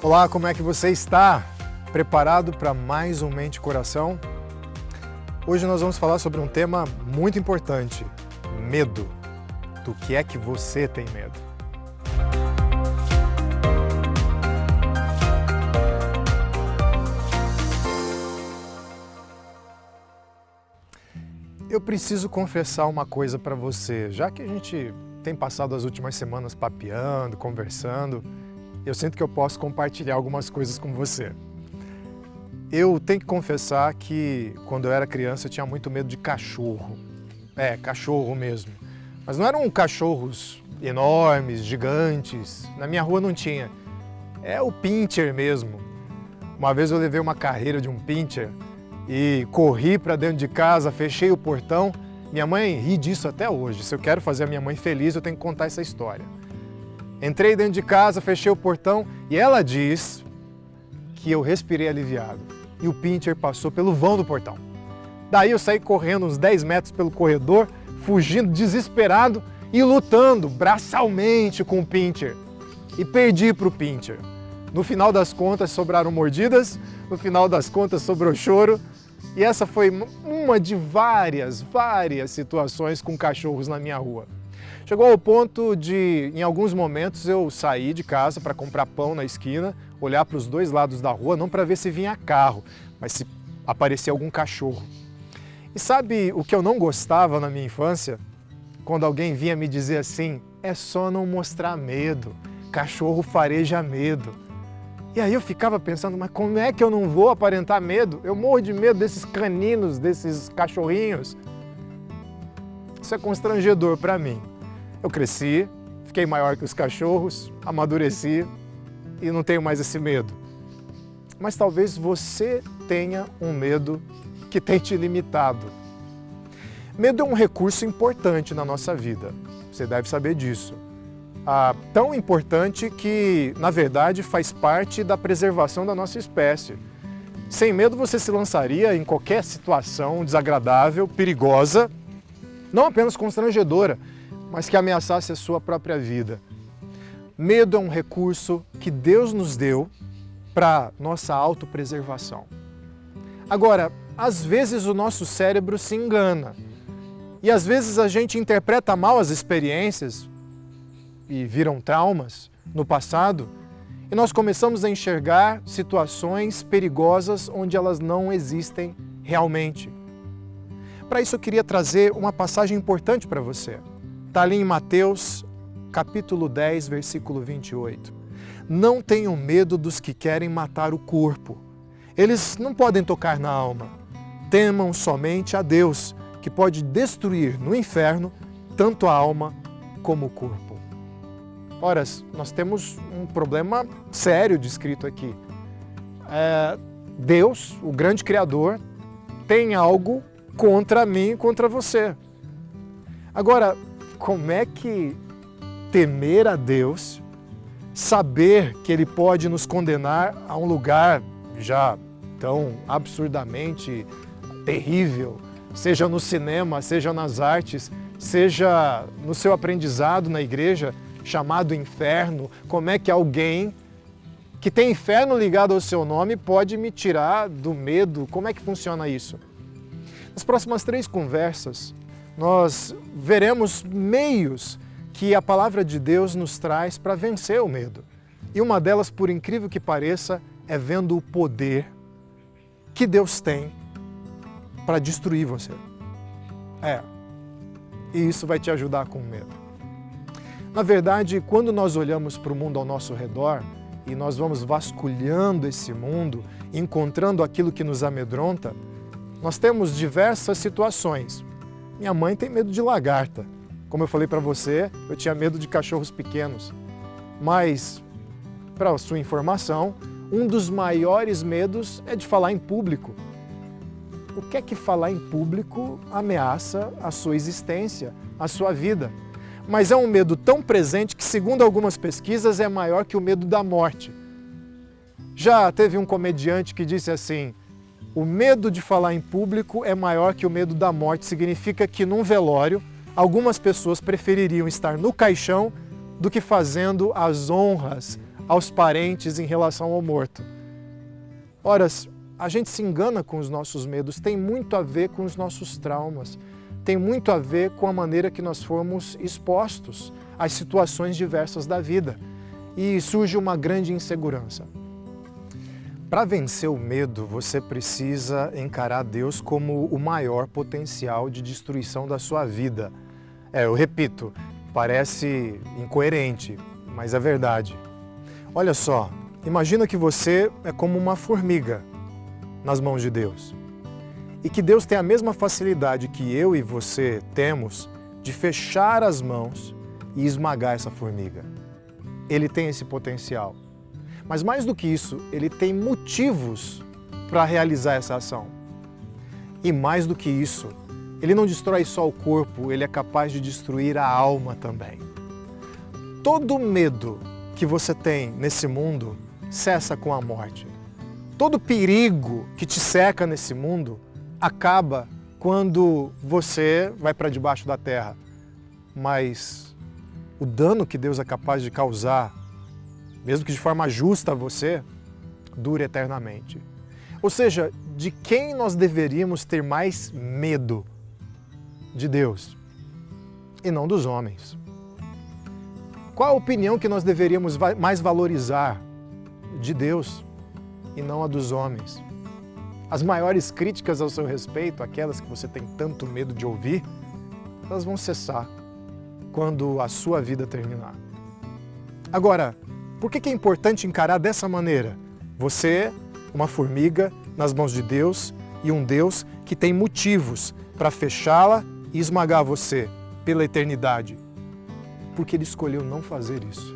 Olá, como é que você está? Preparado para mais um Mente e Coração? Hoje nós vamos falar sobre um tema muito importante, medo. Do que é que você tem medo? Eu preciso confessar uma coisa para você, já que a gente tem passado as últimas semanas papeando, conversando, eu sinto que eu posso compartilhar algumas coisas com você. Eu tenho que confessar que quando eu era criança eu tinha muito medo de cachorro. Cachorro mesmo. Mas não eram cachorros enormes, gigantes. Na minha rua não tinha. É o pincher mesmo. Uma vez eu levei uma carreira de um pincher e corri para dentro de casa, fechei o portão. Minha mãe ri disso até hoje. Se eu quero fazer a minha mãe feliz, eu tenho que contar essa história. Entrei dentro de casa, fechei o portão e ela diz que eu respirei aliviado. E o pincher passou pelo vão do portão. Daí eu saí correndo uns 10 metros pelo corredor, fugindo desesperado e lutando braçalmente com o pincher. E perdi para o pincher. No final das contas sobraram mordidas, no final das contas sobrou choro. E essa foi uma de várias situações com cachorros na minha rua. Chegou ao ponto de, em alguns momentos, eu sair de casa para comprar pão na esquina, olhar para os dois lados da rua, não para ver se vinha carro, mas se aparecia algum cachorro. E sabe o que eu não gostava na minha infância? Quando alguém vinha me dizer assim, é só não mostrar medo, cachorro fareja medo. E aí eu ficava pensando, mas como é que eu não vou aparentar medo? Eu morro de medo desses caninos, desses cachorrinhos. Isso é constrangedor para mim. Eu cresci, fiquei maior que os cachorros, amadureci e não tenho mais esse medo. Mas talvez você tenha um medo que tem te limitado. Medo é um recurso importante na nossa vida, você deve saber disso. Tão importante que, na verdade, faz parte da preservação da nossa espécie. Sem medo você se lançaria em qualquer situação desagradável, perigosa, não apenas constrangedora, mas que ameaçasse a sua própria vida. Medo é um recurso que Deus nos deu para nossa autopreservação. Agora, às vezes o nosso cérebro se engana e às vezes a gente interpreta mal as experiências e viram traumas no passado, e nós começamos a enxergar situações perigosas onde elas não existem realmente. Para isso eu queria trazer uma passagem importante para você. Está ali em Mateus, capítulo 10, versículo 28. Não tenham medo dos que querem matar o corpo. Eles não podem tocar na alma. Temam somente a Deus, que pode destruir no inferno tanto a alma como o corpo. Ora, nós temos um problema sério descrito aqui. Deus, o grande Criador, tem algo contra mim e contra você. Agora, como é que temer a Deus, saber que Ele pode nos condenar a um lugar já tão absurdamente terrível, seja no cinema, seja nas artes, seja no seu aprendizado na igreja, chamado inferno, como é que alguém que tem inferno ligado ao seu nome pode me tirar do medo? Como é que funciona isso? Nas próximas 3 conversas, nós veremos meios que a palavra de Deus nos traz para vencer o medo. E uma delas, por incrível que pareça, é vendo o poder que Deus tem para destruir você. E isso vai te ajudar com o medo. Na verdade, quando nós olhamos para o mundo ao nosso redor e nós vamos vasculhando esse mundo, encontrando aquilo que nos amedronta, nós temos diversas situações. Minha mãe tem medo de lagarta. Como eu falei para você, eu tinha medo de cachorros pequenos. Mas, para a sua informação, um dos maiores medos é de falar em público. O que é que falar em público ameaça a sua existência, a sua vida? Mas é um medo tão presente que, segundo algumas pesquisas, é maior que o medo da morte. Já teve um comediante que disse assim, o medo de falar em público é maior que o medo da morte. Significa que num velório, algumas pessoas prefeririam estar no caixão do que fazendo as honras aos parentes em relação ao morto. Ora, a gente se engana com os nossos medos, tem muito a ver com os nossos traumas, tem muito a ver com a maneira que nós fomos expostos às situações diversas da vida. E surge uma grande insegurança. Para vencer o medo, você precisa encarar Deus como o maior potencial de destruição da sua vida. Eu repito, parece incoerente, mas é verdade. Olha só, imagina que você é como uma formiga nas mãos de Deus. E que Deus tem a mesma facilidade que eu e você temos de fechar as mãos e esmagar essa formiga. Ele tem esse potencial. Mas mais do que isso, ele tem motivos para realizar essa ação. E mais do que isso, ele não destrói só o corpo, ele é capaz de destruir a alma também. Todo medo que você tem nesse mundo cessa com a morte. Todo perigo que te cerca nesse mundo acaba quando você vai para debaixo da terra. Mas o dano que Deus é capaz de causar, mesmo que de forma justa a você, dura eternamente. Ou seja, de quem nós deveríamos ter mais medo? De Deus e não dos homens. Qual a opinião que nós deveríamos mais valorizar? De Deus e não a dos homens. As maiores críticas ao seu respeito, aquelas que você tem tanto medo de ouvir, elas vão cessar quando a sua vida terminar. Agora, por que é importante encarar dessa maneira? Você é uma formiga nas mãos de Deus e um Deus que tem motivos para fechá-la e esmagar você pela eternidade, porque Ele escolheu não fazer isso.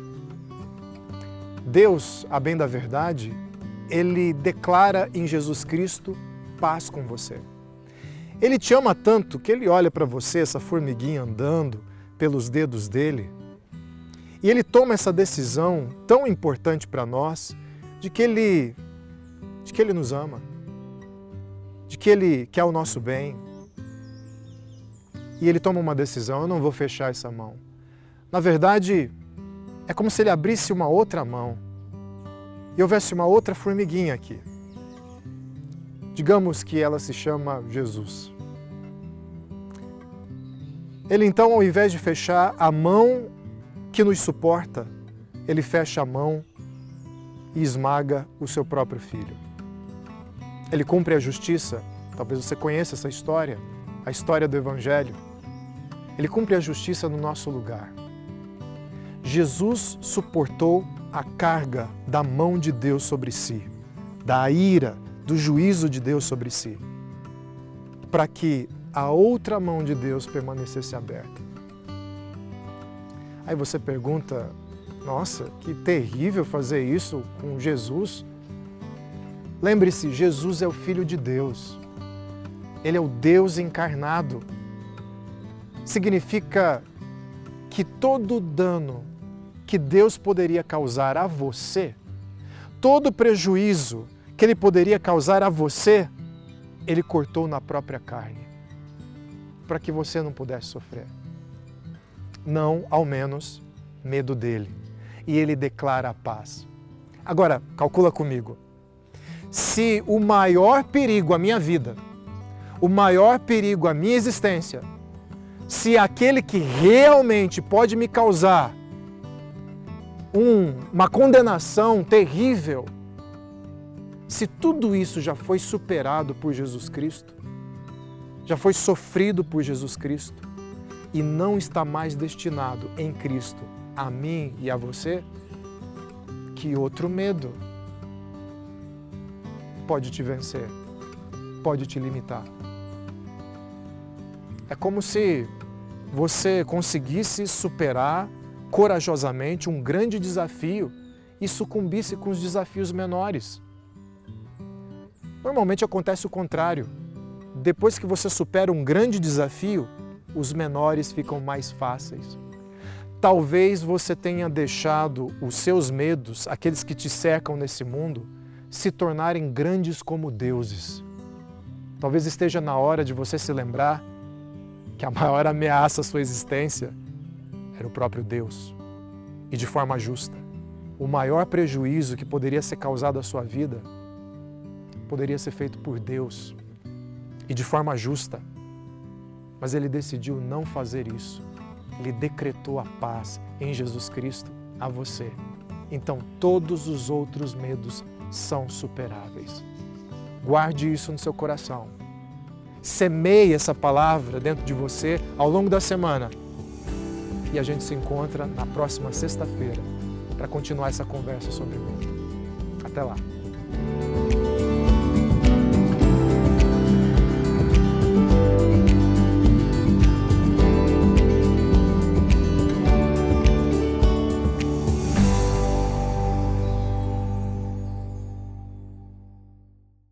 Deus, a bem da verdade, Ele declara em Jesus Cristo paz com você. Ele te ama tanto que Ele olha para você, essa formiguinha andando pelos dedos dele, e Ele toma essa decisão tão importante para nós, de que Ele nos ama, de que Ele quer o nosso bem. E Ele toma uma decisão: eu não vou fechar essa mão. Na verdade, é como se Ele abrisse uma outra mão e houvesse uma outra formiguinha aqui. Digamos que ela se chama Jesus. Ele então, ao invés de fechar a mão que nos suporta, Ele fecha a mão e esmaga o seu próprio Filho. Ele cumpre a justiça. Talvez você conheça essa história, a história do Evangelho. Ele cumpre a justiça no nosso lugar. Jesus suportou a carga da mão de Deus sobre si, da ira, do juízo de Deus sobre si, para que a outra mão de Deus permanecesse aberta. Aí você pergunta: nossa, que terrível fazer isso com Jesus. Lembre-se, Jesus é o Filho de Deus. Ele é o Deus encarnado. Significa que todo dano que Deus poderia causar a você, todo prejuízo que Ele poderia causar a você, Ele cortou na própria carne, para que você não pudesse sofrer. Não, ao menos, medo dele. E Ele declara a paz. Agora, calcula comigo. Se o maior perigo à minha vida, o maior perigo à minha existência, se aquele que realmente pode me causar uma condenação terrível, se tudo isso já foi superado por Jesus Cristo, já foi sofrido por Jesus Cristo e não está mais destinado em Cristo a mim e a você, que outro medo pode te vencer, pode te limitar? É como se você conseguisse superar corajosamente um grande desafio e sucumbisse com os desafios menores. Normalmente acontece o contrário. Depois que você supera um grande desafio, os menores ficam mais fáceis. Talvez você tenha deixado os seus medos, aqueles que te cercam nesse mundo, se tornarem grandes como deuses. Talvez esteja na hora de você se lembrar que a maior ameaça à sua existência era o próprio Deus, e de forma justa. o maior prejuízo que poderia ser causado à sua vida poderia ser feito por Deus e de forma justa. Mas Ele decidiu não fazer isso. Ele decretou a paz em Jesus Cristo a você. Então, todos os outros medos são superáveis. Guarde isso no seu coração. Semeie essa palavra dentro de você ao longo da semana. E a gente se encontra na próxima sexta-feira para continuar essa conversa sobre medo. Até lá!